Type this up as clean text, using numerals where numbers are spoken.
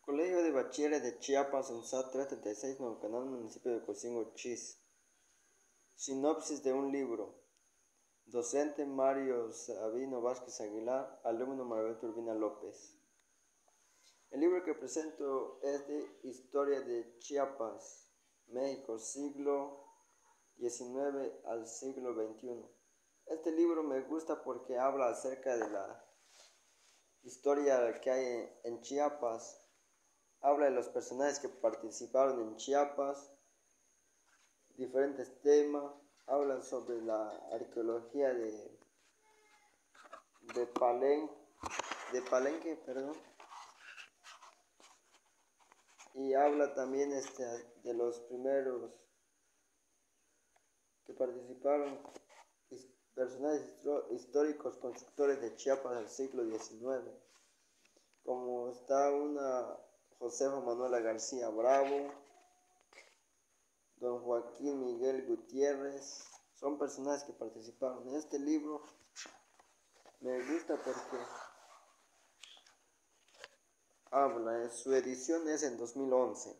Colegio de Bachilleres de Chiapas, UNSAT 336, Nuevo Canal, municipio de Cocingo, Chis. Sinopsis de un libro. Docente Mario Sabino Vázquez Aguilar, alumno Margarita Urbina López. El libro que presento es de Historia de Chiapas, México, siglo XIX al siglo XXI. Este libro me gusta porque habla acerca de la historia que hay en Chiapas. Habla de los personajes que participaron en Chiapas, diferentes temas, habla sobre la arqueología de Palenque, y habla también de los primeros que participaron, personajes históricos constructores de Chiapas del siglo XIX, como está una Josefa Manuela García Bravo, don Joaquín Miguel Gutiérrez. Son personajes que participaron en este libro. Me gusta porque habla, su edición es en 2011.